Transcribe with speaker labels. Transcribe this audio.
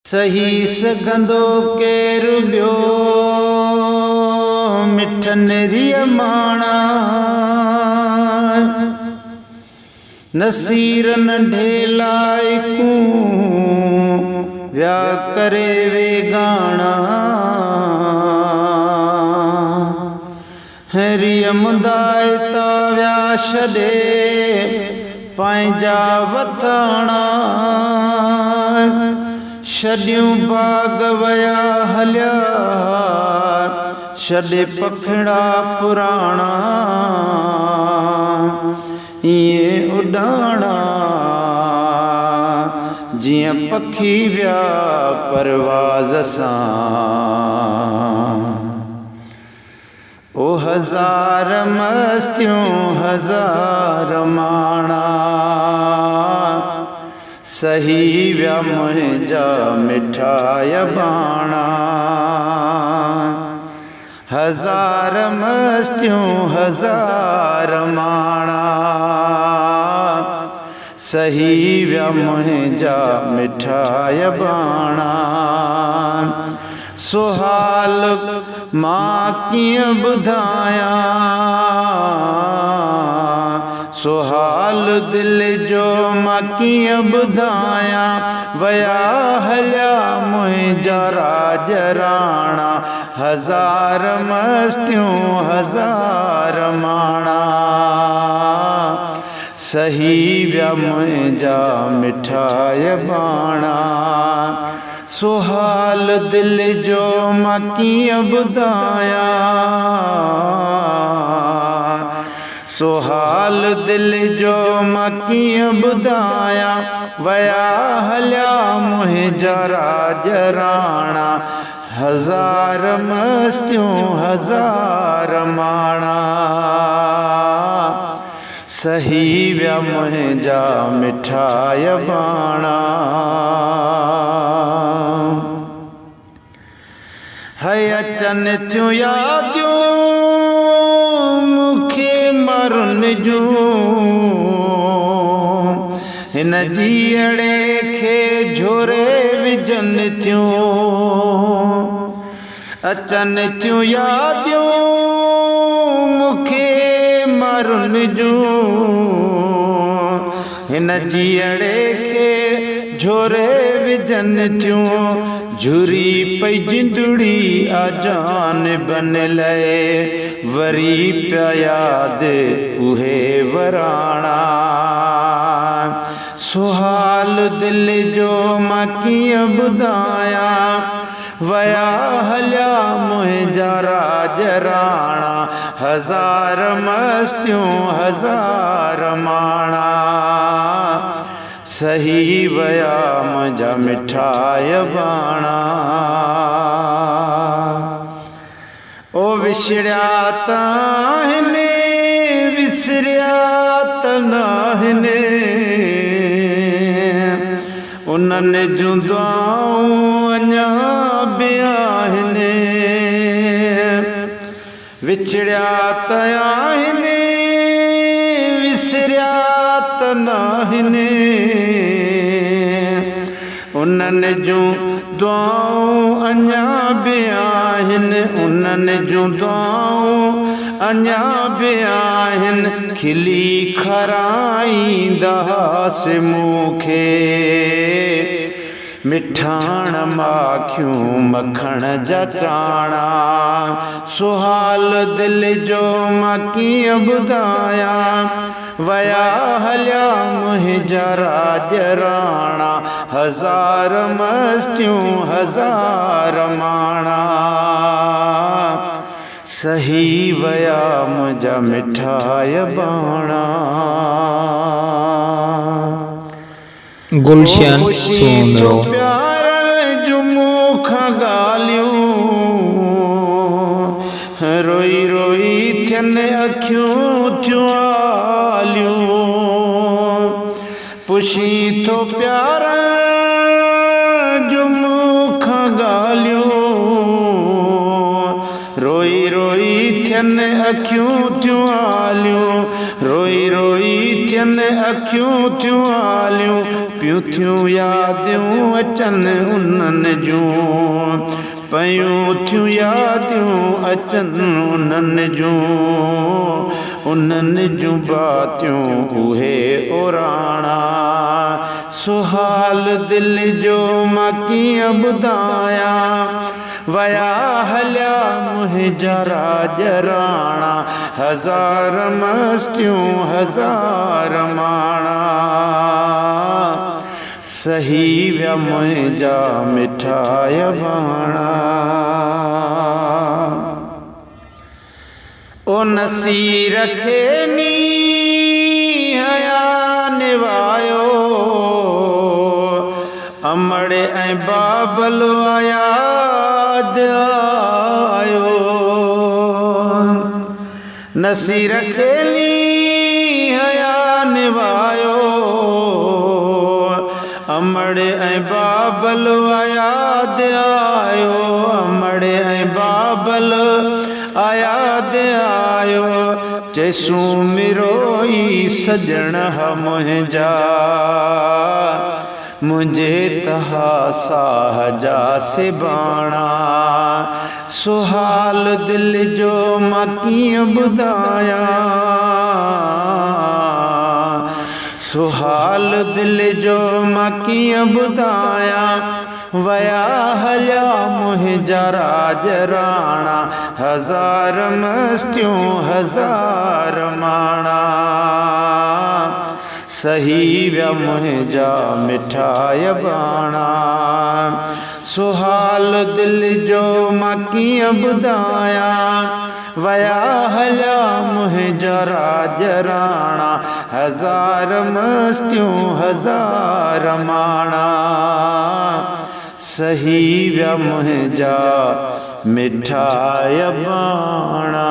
Speaker 1: सही सघंदो केरु ॿियो मिठनि रिया माणा नसीर नंढे लाइकूं व्या करे वेगाणा रिया मुदायता व्या छॾे पंहिंजा वथाणा छॾियूं बाग वया हलिया छॾे पखिड़ा पुराणा इएं उॾाणा जीअं पखी विया परवाज़ सां ओ हज़ार मस्तियूं हज़ार माणा सही व्या मुंहिंजा मिठाय बाणा हज़ार मस्तियूं हज़ार माणा सही व्या मुंहिंजा मिठाय बाणा सुहाल मां कीअं ॿुधायां सुहाल दिल जो मां कीअं ॿुधायां वया हलिया मुंहिंजा राज राणा हज़ार मस्तियूं हज़ार माणा सही व्या मुंहिंजा मिठाय बाणा सुहाल दिल जो मां कीअं ॿुधायां सुहाल दिल जो मां कीअं ॿुधायां वया हलिया मुंहिंजा राज राणा हज़ार मस्तियूं हज़ार माणा सही व्या मुंहिंजा मिठाय बाणा है अचनि थियूं यादियूं मूंखे मरुनि जूं हिन जीअड़े खे झोरे विझनि थियूं अचनि थियूं यादियूं मूंखे मरुनि जूं हिन जीअड़े खे झोरे विझनि थियूं झुरी पई जिंदड़ी आजान बन लए वरी पिया यादि उहे वराणा सुहाल दिल जो मां कीअं ॿुधायां वया हलिया मुंहिंजा राज राणा हज़ार मस्तियूं हज़ार माणा सही वया मुंहिंजा मिठाय बाणा ओ विछड़िया त आहिनि विसरिया त नाहिनि उन्हनि जूं दुआऊं अञा बि आहिनि विछड़िया त आहिनि विसरिया त नाहिनि उन्हनि जूं दुआऊं अञा बि आहिनि उन्हनि जूं दुआऊं अञा बि आहिनि खिली खाराईंदासीं मूंखे मिठाण माखियूं मखण जा चाणा सुहाल दिल जो मां कीअं ॿुधायां वया हलिया मुंहिंजा राज राणा हज़ार मस्तियूं हज़ार माणा सही वया मुंहिंजा मिठाय बाणा
Speaker 2: गुलशन सोनरो
Speaker 1: प्यार जुमू खां ॻाल्हियूं रोई रोई थियनि अखियूं थियूं आलियूं पुछी थो प्यार जुमू खां ॻाल्हियूं रोई रोई थियनि अखियूं थियूं आलियूं रोई रोई मीठियुनि अखियूं थियूं आलियूं पियूं थियूं यादियूं अचनि उन्हनि जूं पयूं थियूं यादियूं अचनि उन्हनि जूं बातियूं उहे ओराणा सुहाल दिल जो मां कीअं ॿुधायां वया हलिया मुंहिंजा राज राणा हज़ार मस्तियूं हज़ार माणा सही विया मुंहिंजा मिठाई बाणा ओ नसीर खे नीं हया निवायो अमड़े ऐं बाबल याद आयो नसीर खे नीं हया निवायो अमड़े ऐं बाबल याद आयो अमड़े ऐं बाबल याद आयो चैसूं मिरोई सजण मुंहिंजा मुझे तहा साह जा सिबाणा सुहाल दिल जो मां कीअं ॿुधायां सुहाल दिल जो मां कीअं ॿुधायां वया हलिया मुंहिंजा राज राणा हज़ार मस्तियूं हज़ार माणा सही विया मुंहिंजा मिठाई बाणा सुहाल दिल जो मां कीअं ॿुधायां वया हलिया मुंहिंजा राज राणा हज़ार मस्तियूं हज़ार माणा सही विया मुंहिंजा मिठाई बाणा।